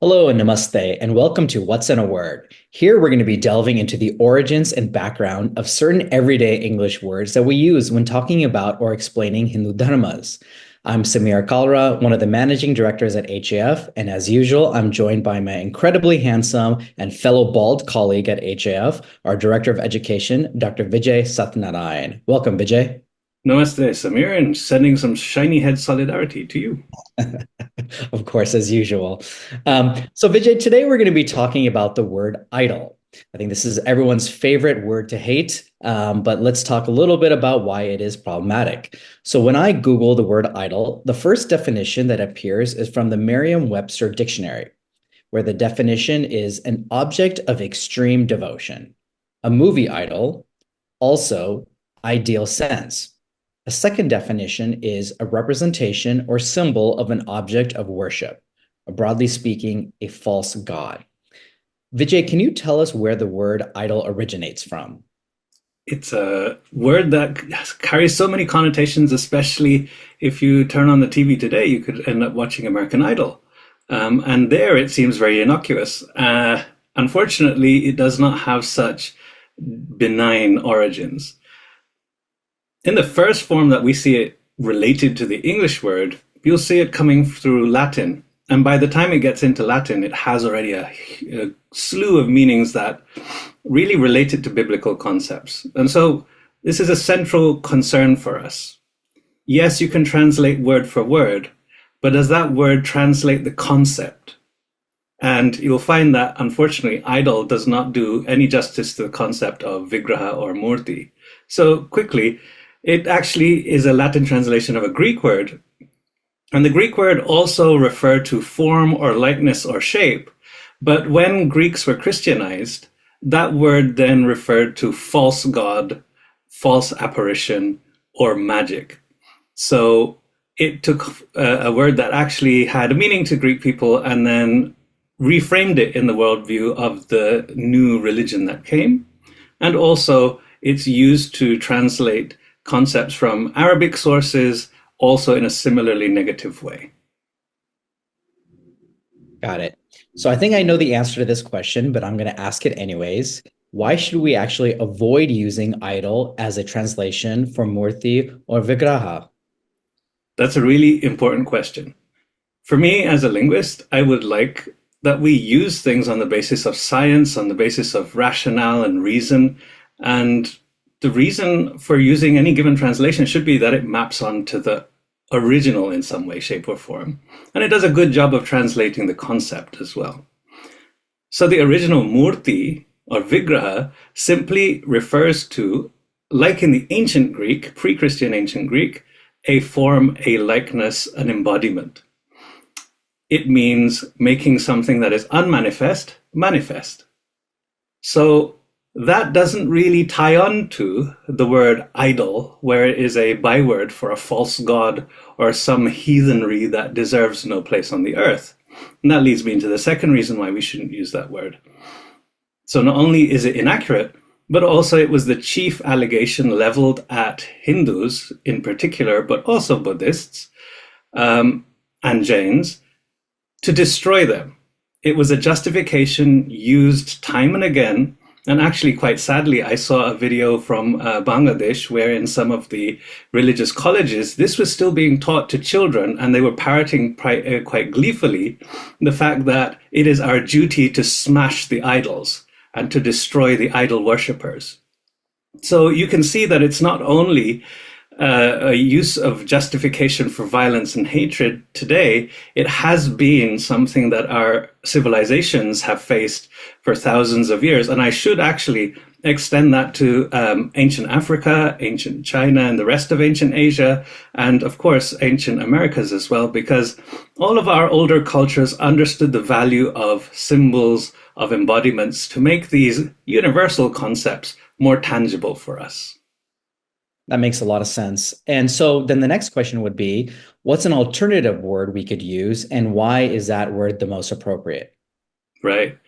Hello and namaste, and welcome to What's in a Word. Here we're going to be delving into the origins and background of certain everyday English words that we use when talking about or explaining Hindu Dharmas. I'm Samir Kalra, one of the managing directors at HAF, and as usual, I'm joined by my incredibly handsome and fellow bald colleague at HAF, our Director of Education, Dr. Vijay Satnarine. Welcome, Vijay. Namaste, Samir, and sending some shiny head solidarity to you. Of course, as usual. So, Vijay, today we're going to be talking about the word idol. I think this is everyone's favorite word to hate, but let's talk a little bit about why it is problematic. So, when I Google the word idol, the first definition that appears is from the Merriam-Webster dictionary, where the definition is an object of extreme devotion. A movie idol, also ideal sense. A second definition is a representation or symbol of an object of worship, broadly speaking, a false god. Vijay, can you tell us where the word idol originates from? It's a word that carries so many connotations, especially if you turn on the TV today, you could end up watching American Idol. And there it seems very innocuous. Unfortunately, it does not have such benign origins. In the first form that we see it related to the English word, you'll see it coming through Latin. And by the time it gets into Latin, it has already a slew of meanings that really relate it to biblical concepts. And so this is a central concern for us. Yes, you can translate word for word, but does that word translate the concept? And you'll find that, unfortunately, idol does not do any justice to the concept of vigraha or murti. So quickly, it actually is a Latin translation of a Greek word. And the Greek word also referred to form or likeness or shape. But when Greeks were Christianized, that word then referred to false god, false apparition, or magic. So it took a word that actually had a meaning to Greek people and then reframed it in the worldview of the new religion that came. And also it's used to translate concepts from Arabic sources, also in a similarly negative way. Got it. So I think I know the answer to this question, but I'm going to ask it anyways. Why should we actually avoid using idol as a translation for murti or vigraha? That's a really important question. For me, as a linguist, I would like that we use things on the basis of science, on the basis of rationale and reason, and the reason for using any given translation should be that it maps onto the original in some way, shape, or form. And it does a good job of translating the concept as well. So the original murti or vigraha simply refers to, like in the ancient Greek, pre-Christian ancient Greek, a form, a likeness, an embodiment. It means making something that is unmanifest, manifest. So that doesn't really tie on to the word idol, where it is a byword for a false god or some heathenry that deserves no place on the earth. And that leads me into the second reason why we shouldn't use that word. So not only is it inaccurate, but also it was the chief allegation leveled at Hindus in particular, but also Buddhists and Jains, to destroy them. It was a justification used time and again. And actually, quite sadly, I saw a video from Bangladesh where in some of the religious colleges, this was still being taught to children, and they were parroting quite gleefully the fact that it is our duty to smash the idols and to destroy the idol worshippers. So you can see that it's not only a use of justification for violence and hatred today, it has been something that our civilizations have faced for thousands of years. And I should actually extend that to ancient Africa, ancient China, and the rest of ancient Asia, and of course, ancient Americas as well, because all of our older cultures understood the value of symbols, of embodiments to make these universal concepts more tangible for us. That makes a lot of sense. And so then the next question would be, what's an alternative word we could use, and why is that word the most appropriate? Right.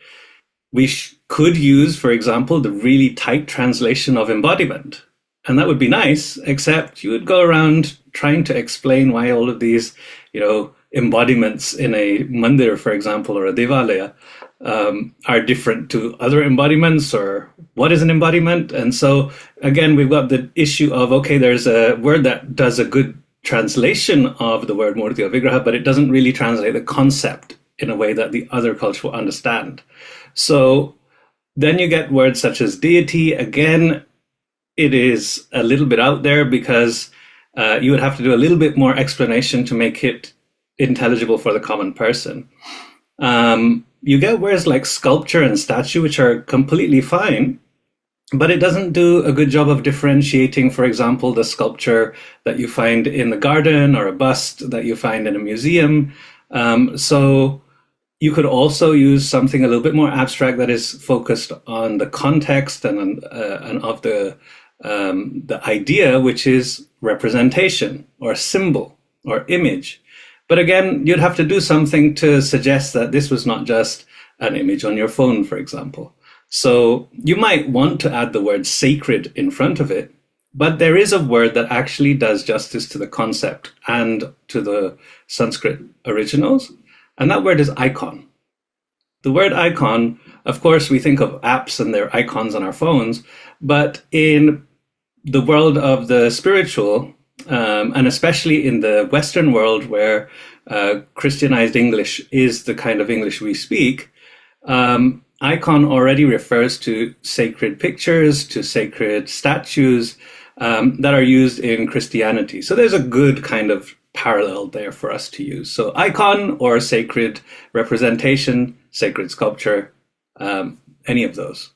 could use, for example, the really tight translation of embodiment. And that would be nice, except you would go around trying to explain why all of these, embodiments in a mandir, for example, or a devalaya, are different to other embodiments, or what is an embodiment. And so, again, we've got the issue of, okay, there's a word that does a good translation of the word murti or vigraha, but it doesn't really translate the concept in a way that the other culture will understand. So then you get words such as deity. Again, it is a little bit out there because you would have to do a little bit more explanation to make it intelligible for the common person. You get words like sculpture and statue, which are completely fine, but it doesn't do a good job of differentiating, for example, the sculpture that you find in the garden or a bust that you find in a museum. So you could also use something a little bit more abstract that is focused on the context and of the idea, which is representation or symbol or image. But again, you'd have to do something to suggest that this was not just an image on your phone, for example. So you might want to add the word sacred in front of it, but there is a word that actually does justice to the concept and to the Sanskrit originals, and that word is icon. The word icon, of course, we think of apps and their icons on our phones, but in the world of the spiritual, and especially in the Western world where Christianized English is the kind of English we speak, icon already refers to sacred pictures, to sacred statues that are used in Christianity. So there's a good kind of parallel there for us to use. So icon or sacred representation, sacred sculpture, any of those.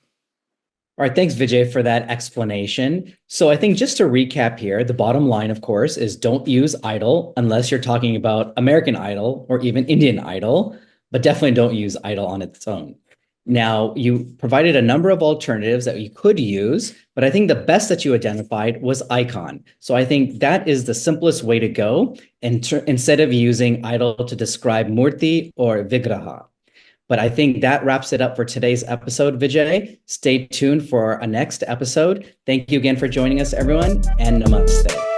All right, thanks, Vijay, for that explanation. So I think just to recap here, the bottom line, of course, is don't use idol unless you're talking about American Idol or even Indian Idol, but definitely don't use idol on its own. Now, you provided a number of alternatives that you could use, but I think the best that you identified was icon. So I think that is the simplest way to go instead of using idol to describe murti or vigraha. But I think that wraps it up for today's episode, Vijay. Stay tuned for our next episode. Thank you again for joining us, everyone, and namaste.